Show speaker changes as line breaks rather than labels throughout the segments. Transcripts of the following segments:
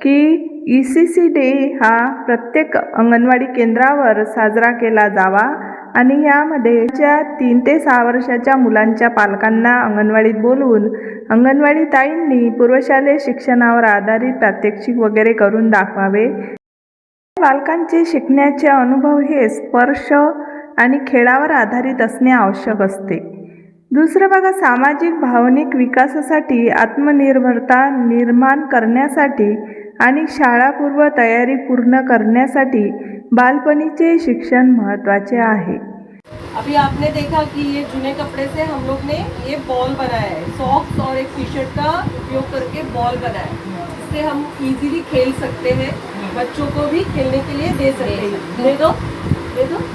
की ECC day हा प्रत्येक अंगणवाडी केंद्रावर साजरा केला जावा आणि यामध्ये 3 ते 6 वर्षाच्या मुलांच्या पालकांना अंगणवाडीत बोलवून अंगणवाडी ताईंनी पूर्वशालेय शिक्षणावर आधारित प्रात्यक्षिक वगैरे करून दाखवावे। बालकांचे शिकण्याचे अनुभव हे स्पर्श आणि खेळावर आधारित असणे आवश्यक असते। दुसरं बघा, सामाजिक भावनिक विकासासाठी, आत्मनिर्भरता निर्माण करण्यासाठी आणि शाळापूर्व तयारी पूर्ण करण्यासाठी बालपणीचे शिक्षण महत्त्वाचे आहे।
अभी आपने देखा कि ये जूने कपड़े से हम लोग ने ये बॉल बनाया है, सॉक्स और एक टी शर्ट का उपयोग करके बॉल बनाया है। इससे हम इजीली खेल सकते हैं, बच्चों को भी खेलने के लिए दे सकते हैं। दे दो।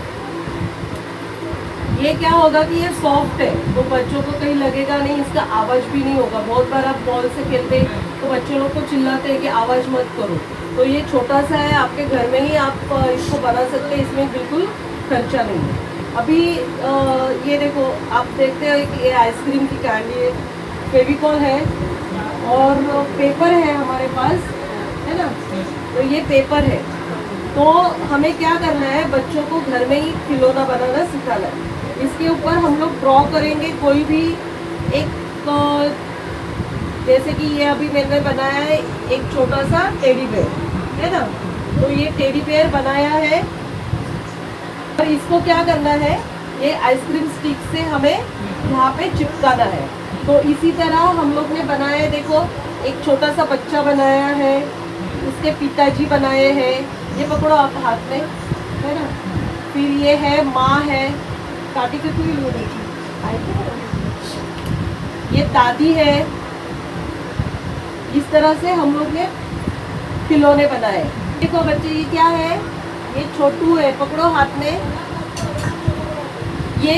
ये क्या होगा कि ये सॉफ्ट है तो बच्चों को कहीं लगेगा नहीं, इसका आवाज़ भी नहीं होगा। बहुत बार आप बॉल से खेलते तो बच्चे लोग को चिल्लाते हैं कि आवाज़ मत करो, तो ये छोटा सा है, आपके घर में ही आप इसको बना सकते हैं, इसमें बिल्कुल खर्चा नहीं है। अभी ये देखो, आप देखते हैं कि ये आइसक्रीम की कैंडी है, फेविकॉल है और पेपर है हमारे पास, है ना। तो ये पेपर है, तो हमें क्या करना है, बच्चों को घर में ही खिलौना बनाना सिखाना है। इसके ऊपर हम लोग ड्रॉ करेंगे कोई भी एक, जैसे कि ये अभी मैंने बनाया है एक छोटा सा टेडी बेयर, है ना। तो ये टेडी बेयर बनाया है और इसको क्या करना है, ये आइसक्रीम स्टिक से हमें यहाँ पे चिपकाना है। तो इसी तरह हम लोग ने बनाया है, देखो एक छोटा सा बच्चा बनाया है, उसके पिताजी बनाए हैं, ये पकड़ो आप हाथ में, है ना। फिर ये है माँ है, काटी के कोई लो देखी, ये दादी है। इस तरह से हम लोग ने खिलौने बनाए। देखो बच्चे, ये क्या है, ये छोटू है, पकड़ो हाथ में। ये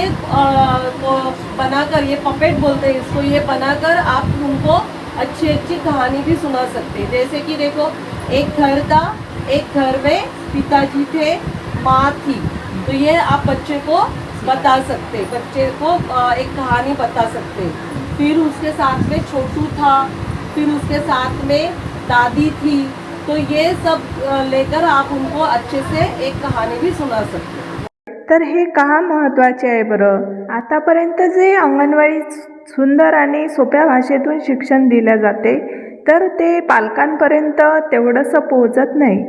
बनाकर, ये पपेट बोलते हैं इसको, ये बनाकर आप उनको अच्छी अच्छी कहानी भी सुना सकते हैं। जैसे कि देखो, एक घर था, एक घर में पिताजी थे, माँ थी, तो ये आप बच्चे को बता सकते, बच्चे को एक कहानी बता सकते। फिर उसके साथ में छोटू था, फिर उसके साथ में दादी थी, तो ये सब लेकर आप उनको अच्छे से एक कहानी भी सुना सकते।
तर हे का महत्त्वाचे आहे बरं? आतापर्यंत जे अंगणवाडीत सुंदर आणि सोप्या भाषेतून शिक्षण दिले जाते, तर ते पालकांपर्यंत तेवढंसं पोहोचत नाही।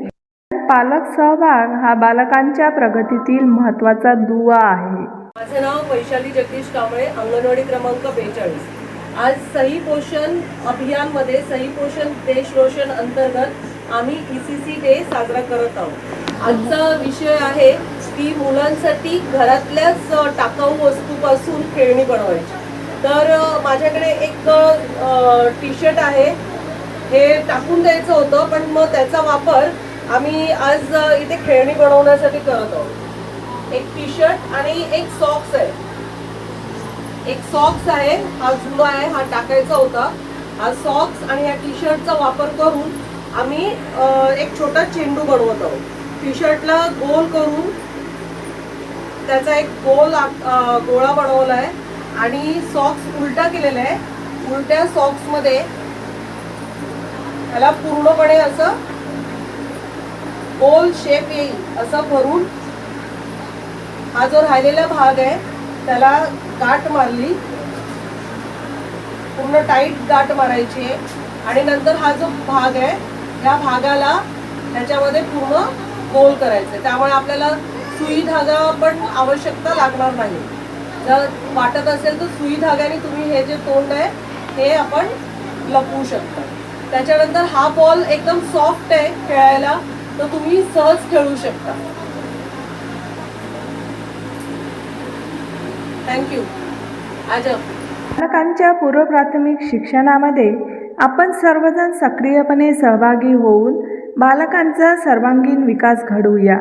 पालक सहभाग हा बालकांच्या प्रगतीतील महत्त्वाचा दुवा आहे।
माझं नाव वैशाली जगदीश कांबळे, अंगणवाडी क्रमांक 42। आज सही पोषण अभियानमध्ये सही पोषण देश रोशन अंतर्गत आम्ही ECC डे साजरा करत आहोत। आजचा विषय आहे की मुलांसाठी घरातल्याच टाकाऊ वस्तूपासून खेळणी बनवायची। तर माझ्याकडे एक टी शर्ट आहे, हे टाकून द्यायचं होतं, पण मग त्याचा वापर आम्ही आज इथे खेळणी बनवण्यासाठी करत आहोत। एक टी शर्ट आणि एक सॉक्स आहे, एक सॉक्स आहे, हा जुना आहे, हा टाकायचा होता। हा सॉक्स आणि या टी शर्टचा वापर करून आम्ही एक छोटा चेंडू बनवत आहोत। टी शर्टला गोल करून त्याचा एक गोळा बनवला आहे आणि सॉक्स उलटा केलेला आहे। उलट्या सॉक्स मध्ये त्याला पूर्णपणे असं गोल शेप येईल असं भरून, हा जो राहिलेला भाग आहे त्याला गाठ मारली, पूर्ण टाईट गाठ मारायची आहे आणि नंतर हा जो भाग आहे या भागाला त्याच्यामध्ये पूर्ण गोल करायचं। त्यामुळे आपल्याला सुई धागा पण आवश्यकता लागणार नाही। जर वाटत असेल तर सुई धाग्याने तुम्ही हे जे तोंड आहे हे आपण लपवू शकता। त्याच्यानंतर हा बॉल एकदम सॉफ्ट आहे खेळायला, तर तुम्ही सहज खेळू शकता। थँक्यू।
बालकांच्या पूर्व प्राथमिक शिक्षणामध्ये आपण सर्वजण सक्रियपणे सहभागी होऊन बालकांचा सर्वांगीण विकास घडवूया।